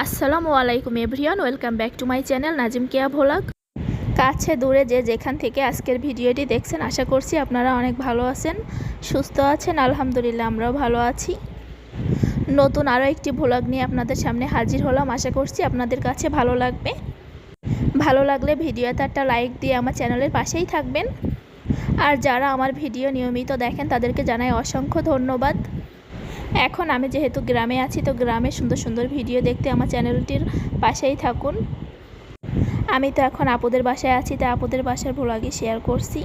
আসসালামু আলাইকুম everyone, welcome back to my channel Nazim Keya vlog. কাছে দূরে যে যেখান থেকে আজকের ভিডিওটি দেখছেন, আশা করছি আপনারা অনেক ভালো আছেন, সুস্থ আছেন। আলহামদুলিল্লাহ আমরাও ভালো আছি। নতুন আরও একটি ভ্লগ নিয়ে আপনাদের সামনে হাজির হলাম। আশা করছি আপনাদের কাছে ভালো লাগবে। ভালো লাগলে ভিডিওতে একটা লাইক দিয়ে আমার চ্যানেলের পাশেই থাকবেন। আর যারা আমার ভিডিও নিয়মিত দেখেন তাদেরকে জানাই অসংখ্য ধন্যবাদ। এখন আমি যেহেতু গ্রামে আছি, তো গ্রামে সুন্দর সুন্দর ভিডিও দেখতে আমার চ্যানেলটির পাশেই থাকুন। আমি তো এখন আপুদের বাসায় আছি, তাই আপুদের বাসার ভ্লগই শেয়ার করছি।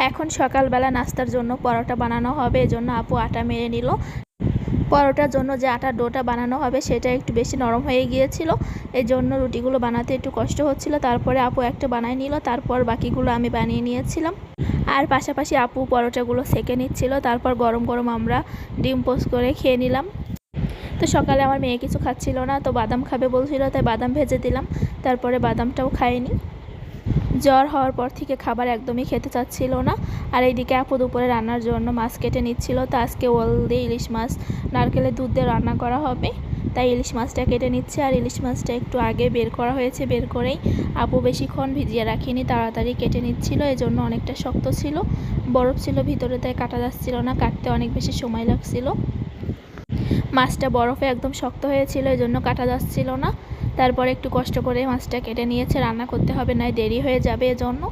এখন সকালবেলা নাস্তার জন্য পরোটা বানানো হবে, এজন্য আপু আটা মেরে নিল। পরোটার জন্য যে আটার ডোটা বানানো হবে সেটা একটু বেশি নরম হয়ে গিয়েছিল, এই জন্য রুটিগুলো বানাতে একটু কষ্ট হচ্ছিল। তারপরে আপু একটা বানিয়ে নিল, তারপর বাকিগুলো আমি বানিয়ে নিয়েছিলাম। আর পাশাপাশি আপু পরোটাগুলো সেঁকে নিচ্ছিল। তারপর গরম গরম আমরা ডিম পোস্ট করে খেয়ে নিলাম। তো সকালে আমার মেয়ে কিছু খাচ্ছিল না, তো বাদাম খাবে বলছিল, তাই বাদাম ভেজে দিলাম। তারপরে বাদামটাও খায়নি। জ্বর হওয়ার পর থেকে খাবার একদমই খেতে চাচ্ছিল না। আর এইদিকে আপু দুপুরে রান্নার জন্য মাছ কেটে নিচ্ছিল। তো আজকে ওল দিয়ে ইলিশ মাছ নারকেলের দুধ দিয়ে রান্না করা হবে, তাই ইলিশ মাছটা কেটে নিচ্ছে। আর ইলিশ মাছটা একটু আগে বের করা হয়েছে, বের করেই আপু বেশিক্ষণ ভিজিয়ে রাখিনি, তাড়াতাড়ি কেটে নিচ্ছিল। এজন্য অনেকটা শক্ত ছিল, বরফ ছিল ভিতরে, তাই কাটা যাচ্ছিল না, কাটতে অনেক বেশি সময় লাগছিল। মাছটা বরফে একদম শক্ত হয়েছিল, এজন্য কাটা যাচ্ছিল না। তারপরে একটু কষ্ট করে মাছটা কেটে নিয়েছে, রান্না করতে হবে, নয় দেরি হয়ে যাবে। এজন্য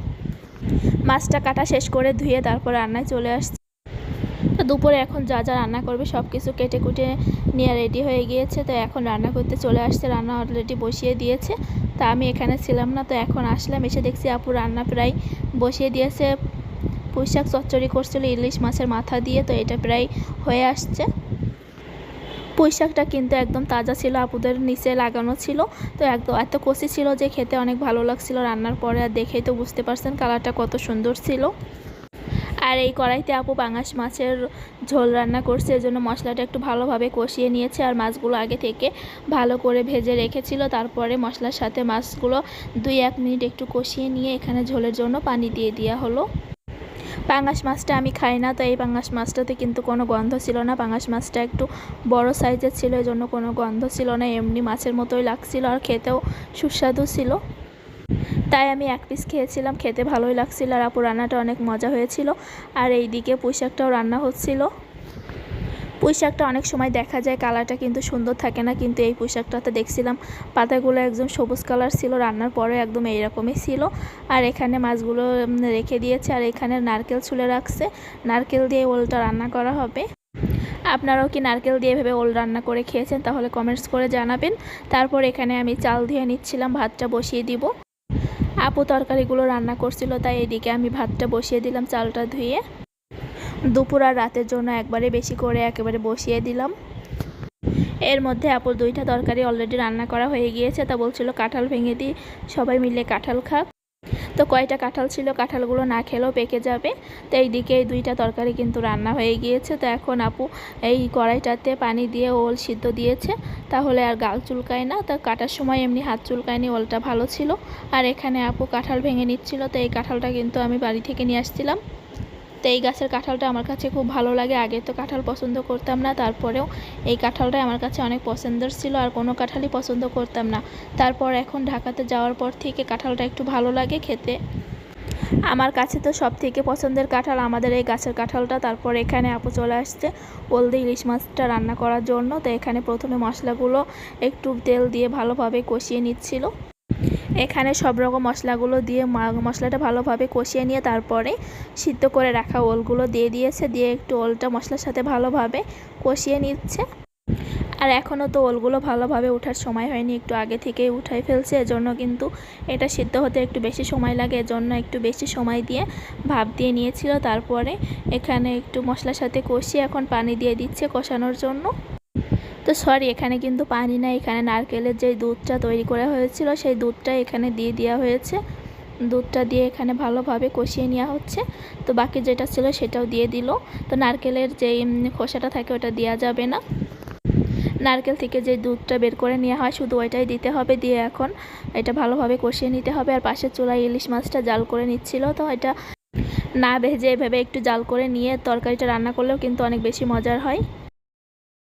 মাছটা কাটা শেষ করে ধুয়ে তারপর রান্নায় চলে আসছে। তো দুপুরে এখন যা যা রান্না করবে সব কিছু কেটে কুটে নিয়ে রেডি হয়ে গিয়েছে। তো এখন রান্না করতে চলে আসছে, রান্না অলরেডি বসিয়ে দিয়েছে। তা আমি এখানে ছিলাম না, তো এখন আসলাম, এসে দেখছি আপু রান্না প্রায় বসিয়ে দিয়েছে। পুঁইশাক চচ্চড়ি করছিল ইলিশ মাছের মাথা দিয়ে, তো এটা প্রায় হয়ে আসছে। পুঁইশাকটা কিন্তু একদম তাজা ছিল, আপুদের নিচে লাগানো ছিল, তো একদম এত কচি ছিল যে খেতে অনেক ভালো লাগছিল রান্নার পরে। আর দেখেই তো বুঝতে পারছেন কালারটা কত সুন্দর ছিল। আর এই কড়াইতে আপু পাঙাশ মাছের ঝোল রান্না করছে, এজন্য মশলাটা একটু ভালোভাবে কষিয়ে নিয়েছে। আর মাছগুলো আগে থেকে ভালো করে ভেজে রেখেছিল। তারপরে মশলার সাথে মাছগুলো 2-1 মিনিট একটু কষিয়ে নিয়ে এখানে ঝোলের জন্য পানি দিয়ে দেওয়া হলো। পাঙাশ মাছটা আমি খাই না, তো এই পাঙাশ মাছটাতে কিন্তু কোনো গন্ধ ছিল না। পাঙাশ মাছটা একটু বড় সাইজের ছিল, এই জন্য কোনো গন্ধ ছিল না, এমনি মাছের মতোই লাগছিল। আর খেতেও সুস্বাদু ছিল, তাই আমি 1 পিস খেয়েছিলাম, খেতে ভালোই লাগছিল। আর আপু রান্নাটা অনেক মজা হয়েছিল। আর এইদিকে পুঁইশাকটাও রান্না হচ্ছিল। পুঁইশাকটা অনেক সময় দেখা যায় কালারটা কিন্তু সুন্দর থাকে না, কিন্তু এই পুঁইশাকটাতে দেখছিলাম পাতাগুলো একদম সবুজ কালার ছিল, রান্নার পরে একদম এইরকমই ছিল। আর এখানে মাছগুলো রেখে দিয়েছে, আর এখানে নারকেল ছুলে রাখছে, নারকেল দিয়ে ওলটা রান্না করা হবে। আপনারাও কি নারকেল দিয়ে ভেবে ওল রান্না করে খেয়েছেন? তাহলে কমেন্টস করে জানাবেন। তারপর এখানে আমি চাল ধুয়ে নিচ্ছিলাম, ভাতটা বসিয়ে দিব। আপু তরকারিগুলো রান্না করছিল, তাই এদিকে আমি ভাতটা বসিয়ে দিলাম চালটা ধুয়ে। দুপুর আর রাতের জন্য একবারে বেশি করে একেবারে বসিয়ে দিলাম। এর মধ্যে আপুর 2টা তরকারি অলরেডি রান্না করা হয়ে গিয়েছে, তা বলছিল কাঁঠাল ভেঙে দিই, সবাই মিলে কাঁঠাল খাক। তো কয়টা কাঁঠাল ছিল, কাঁঠালগুলো না খেলেও পেকে যাবে। তো এইদিকে এই 2টা তরকারি কিন্তু রান্না হয়ে গিয়েছে। তো এখন আপু এই কড়াইটাতে পানি দিয়ে ওল সিদ্ধ দিয়েছে, তাহলে আর গাল চুলকায় না। তা কাটার সময় এমনি হাত চুলকায়নি, ওলটা ভালো ছিল। আর এখানে আপু কাঁঠাল ভেঙে নিচ্ছিল। তো এই কাঁঠালটা কিন্তু আমি বাড়ি থেকে নিয়ে আসছিলাম। তো এই গাছের কাঁঠালটা আমার কাছে খুব ভালো লাগে। আগে তো কাঁঠাল পছন্দ করতাম না, তারপরেও এই কাঁঠালটাই আমার কাছে অনেক পছন্দের ছিল, আর কোনো কাঁঠালই পছন্দ করতাম না। তারপর এখন ঢাকাতে যাওয়ার পর থেকে কাঁঠালটা একটু ভালো লাগে খেতে। আমার কাছে তো সব থেকে পছন্দের কাঁঠাল আমাদের এই গাছের কাঁঠালটা। তারপর এখানে আপু চলে আসছে ওল দিয়ে ইলিশ মাছটা রান্না করার জন্য। তো এখানে প্রথমে মশলাগুলো একটু তেল দিয়ে ভালোভাবে কষিয়ে নিচ্ছিল। এখানে সব রকম মশলাগুলো দিয়ে মশলাটা ভালোভাবে কষিয়ে নিয়ে তারপরে সিদ্ধ করে রাখা ওলগুলো দিয়ে দিয়েছে, দিয়ে একটু ওলটা মশলার সাথে ভালোভাবে কষিয়ে নিচ্ছে। আর এখনও তো ওলগুলো ভালোভাবে ওঠার সময় হয়নি, একটু আগে থেকেই উঠাই ফেলছে, এজন্য কিন্তু এটা সিদ্ধ হতে একটু বেশি সময় লাগে, এজন্য একটু বেশি সময় দিয়ে ভাপ দিয়ে নিয়েছিল। তারপরে এখানে একটু মশলার সাথে কষিয়ে এখন পানি দিয়ে দিচ্ছে কষানোর জন্য। তো সরি, এখানে কিন্তু পানি না, এখানে নারকেলের যে দুধটা তৈরি করা হয়েছিল সেই দুধটা এখানে দিয়ে দেওয়া হয়েছে। দুধটা দিয়ে এখানে ভালোভাবে কষিয়ে নেওয়া হচ্ছে। তো বাকি যেটা ছিল সেটাও দিয়ে দিল। তো নারকেলের যে খোসাটা থাকে ওটা দেওয়া যাবে না, নারকেল থেকে যে দুধটা বের করে নেওয়া হয় শুধু ওইটাই দিতে হবে। দিয়ে এখন এটা ভালোভাবে কষিয়ে নিতে হবে। আর পাশের চুলায় ইলিশ মাছটা জাল করে নিচ্ছিল, তো এটা না ভেজে এভাবে একটু জাল করে নিয়ে তরকারিটা রান্না করলেও কিন্তু অনেক বেশি মজার হয়।